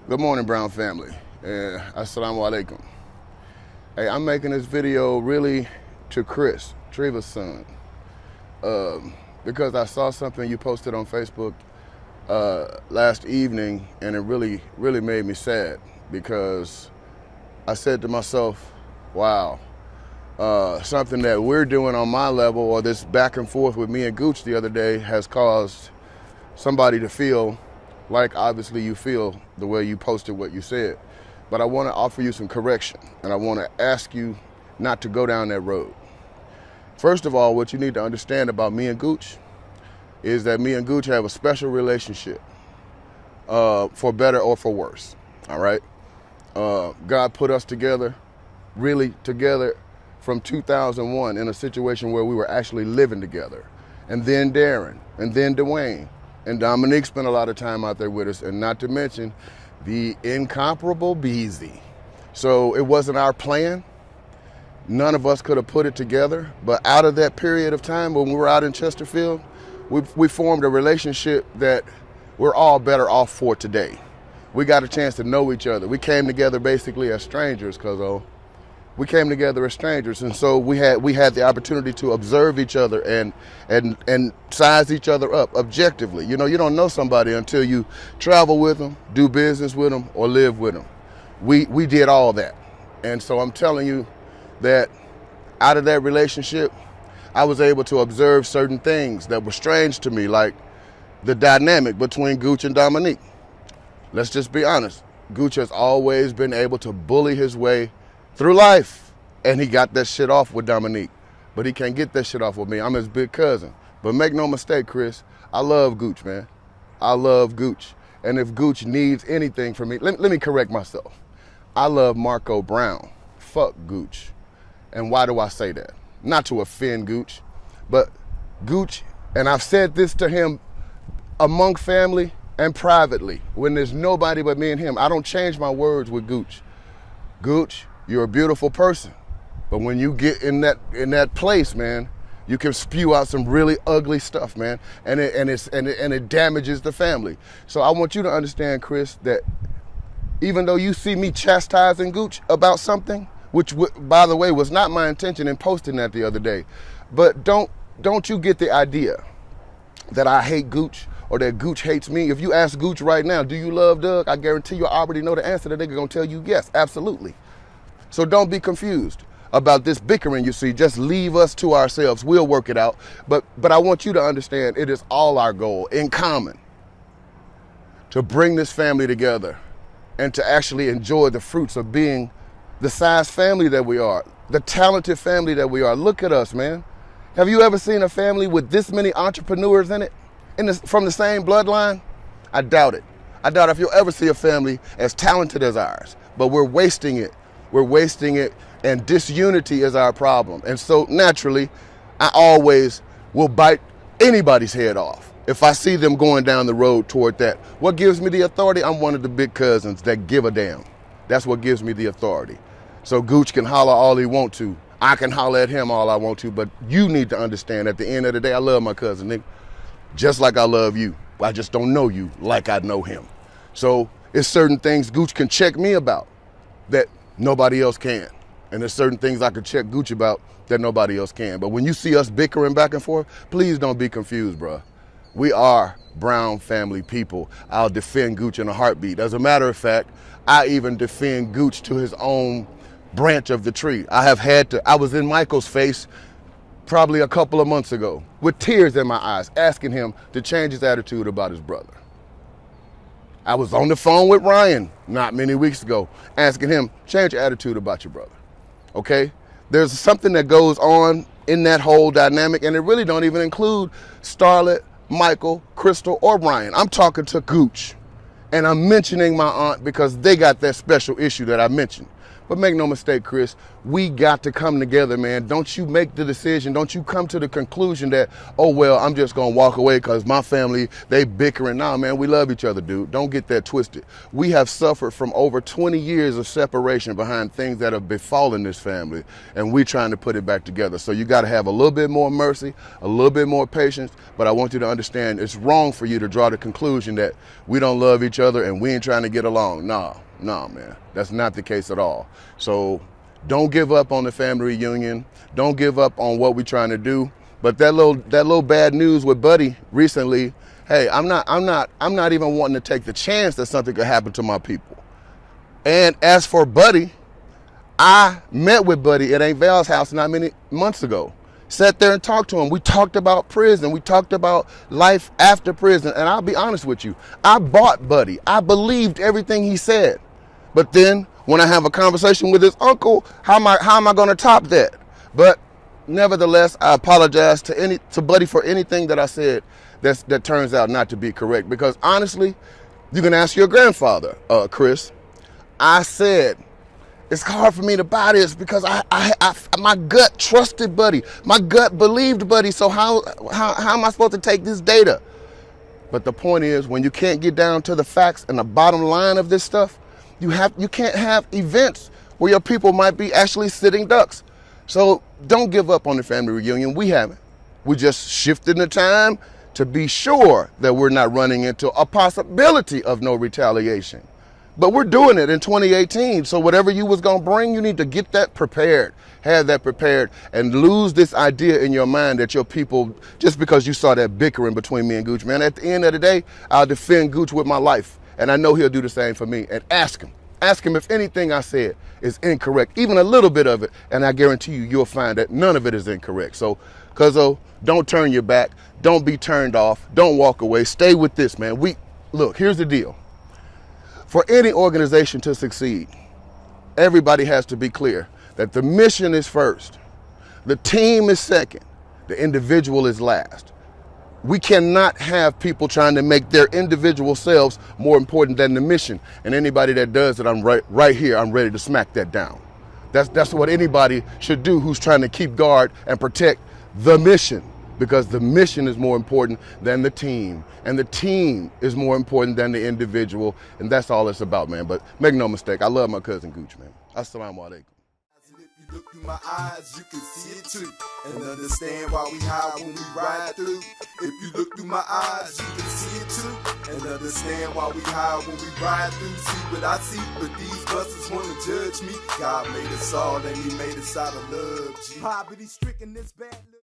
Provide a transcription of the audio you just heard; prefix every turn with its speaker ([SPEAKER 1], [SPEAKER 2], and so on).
[SPEAKER 1] Good morning, Brown family. Assalamu alaikum. Hey, I'm making this video really to Chris, Treva's son, because I saw something you posted on Facebook last evening, and it really made me sad because I said to myself, wow, something that we're doing on my level, or this back and forth with me and Gooch the other day, has caused somebody to feel like obviously you feel the way you posted what you said. But I want to offer you some correction, and I want to ask you not to go down that road. First of all, what you need to understand about me and Gooch is that me and Gooch have a special relationship, for better or for worse, all right? God put us together, really together, from 2001 in a situation where we were actually living together. And then Darren, and then Dwayne, and Dominique spent a lot of time out there with us, and not to mention the incomparable Beezy. So it wasn't our plan. None of us could have put it together, but out of that period of time when we were out in Chesterfield, we formed a relationship that we're all better off for today. We got a chance to know each other. We came together basically as strangers, we came together as strangers, and so we had the opportunity to observe each other and size each other up objectively. You know, you don't know somebody until you travel with them, do business with them, or live with them. We did all that, and so I'm telling you that out of that relationship, I was able to observe certain things that were strange to me, like the dynamic between Gooch and Dominique. Let's just be honest. Gooch has always been able to bully his way through life, and he got that shit off with Dominique, but he can't get that shit off with me. I'm his big cousin. But make no mistake, Chris, I love Gooch, man. I love Gooch. And if Gooch needs anything from me, let me correct myself. I love Marco Brown. Fuck Gooch. And why do I say that? Not to offend Gooch, but Gooch, and I've said this to him among family and privately, when there's nobody but me and him, I don't change my words with Gooch. Gooch, you're a beautiful person, but when you get in that place, man, you can spew out some really ugly stuff, man, and it damages the family. So I want you to understand, Chris, that even though you see me chastising Gooch about something, which by the way was not my intention in posting that the other day, but don't you get the idea that I hate Gooch or that Gooch hates me. If you ask Gooch right now, do you love Doug? I guarantee you I already know the answer. That nigga gonna tell you yes, absolutely. So don't be confused about this bickering you see. Just leave us to ourselves. We'll work it out. But I want you to understand it is all our goal in common to bring this family together and to actually enjoy the fruits of being the size family that we are, the talented family that we are. Look at us, man. Have you ever seen a family with this many entrepreneurs in it, from the same bloodline? I doubt it. I doubt if you'll ever see a family as talented as ours, but we're wasting it. We're wasting it, and disunity is our problem. And so naturally, I always will bite anybody's head off if I see them going down the road toward that. What gives me the authority? I'm one of the big cousins that give a damn. That's what gives me the authority. So Gooch can holler all he want to. I can holler at him all I want to, but you need to understand at the end of the day, I love my cousin, Nick, just like I love you. I just don't know you like I know him. So it's certain things Gooch can check me about that nobody else can. And there's certain things I could check Gooch about that nobody else can. But when you see us bickering back and forth, please don't be confused, bruh. We are Brown family people. I'll defend Gooch in a heartbeat. As a matter of fact, I even defend Gooch to his own branch of the tree. I was in Michael's face probably a couple of months ago with tears in my eyes, asking him to change his attitude about his brother. I was on the phone with Ryan not many weeks ago, asking him, change your attitude about your brother, okay? There's something that goes on in that whole dynamic, and it really don't even include Starlet, Michael, Crystal, or Brian. I'm talking to Gooch, and I'm mentioning my aunt because they got that special issue that I mentioned. But make no mistake, Chris, we got to come together, man. Don't you make the decision. Don't you come to the conclusion that, oh, well, I'm just going to walk away because my family, they bickering. Nah, man, we love each other, dude. Don't get that twisted. We have suffered from over 20 years of separation behind things that have befallen this family, and we're trying to put it back together. So you got to have a little bit more mercy, a little bit more patience, but I want you to understand it's wrong for you to draw the conclusion that we don't love each other and we ain't trying to get along. Nah, man, that's not the case at all. So don't give up on the family reunion. Don't give up on what we're trying to do. But that little bad news with Buddy recently, hey, I'm not even wanting to take the chance that something could happen to my people. And as for Buddy, I met with Buddy at Aunt Val's house not many months ago. Sat there and talked to him. We talked about prison. We talked about life after prison. And I'll be honest with you, I bought Buddy. I believed everything he said. But then when I have a conversation with his uncle, how am I going to top that? But nevertheless, I apologize to Buddy for anything that I said that turns out not to be correct. Because honestly, you can ask your grandfather, Chris. I said, it's hard for me to buy this because my gut trusted Buddy. My gut believed Buddy. So how am I supposed to take this data? But the point is, when you can't get down to the facts and the bottom line of this stuff, you can't have events where your people might be actually sitting ducks. So don't give up on the family reunion. We haven't. We just shifted the time to be sure that we're not running into a possibility of no retaliation. But we're doing it in 2018. So whatever you was going to bring, you need to get that prepared, have that prepared, and lose this idea in your mind that your people, just because you saw that bickering between me and Gooch, man, at the end of the day, I'll defend Gooch with my life. And I know he'll do the same for me. And ask him if anything I said is incorrect, even a little bit of it. And I guarantee you'll find that none of it is incorrect. So, Cuzzo, don't turn your back. Don't be turned off. Don't walk away. Stay with this, man. Look, here's the deal. For any organization to succeed, everybody has to be clear that the mission is first, the team is second, the individual is last. We cannot have people trying to make their individual selves more important than the mission. And anybody that does it, I'm right here, I'm ready to smack that down. That's what anybody should do who's trying to keep guard and protect the mission. Because the mission is more important than the team. And the team is more important than the individual. And that's all it's about, man. But make no mistake, I love my cousin Gooch, man. Assalamu alaikum.
[SPEAKER 2] If you look through my eyes, you can see it too. And understand why we hide when we ride through. If you look through my eyes, you can see it too. And understand why we hide when we ride through. See what I see, but these busters wanna judge me. God made us all and he made us out of love. Poverty stricken this bad.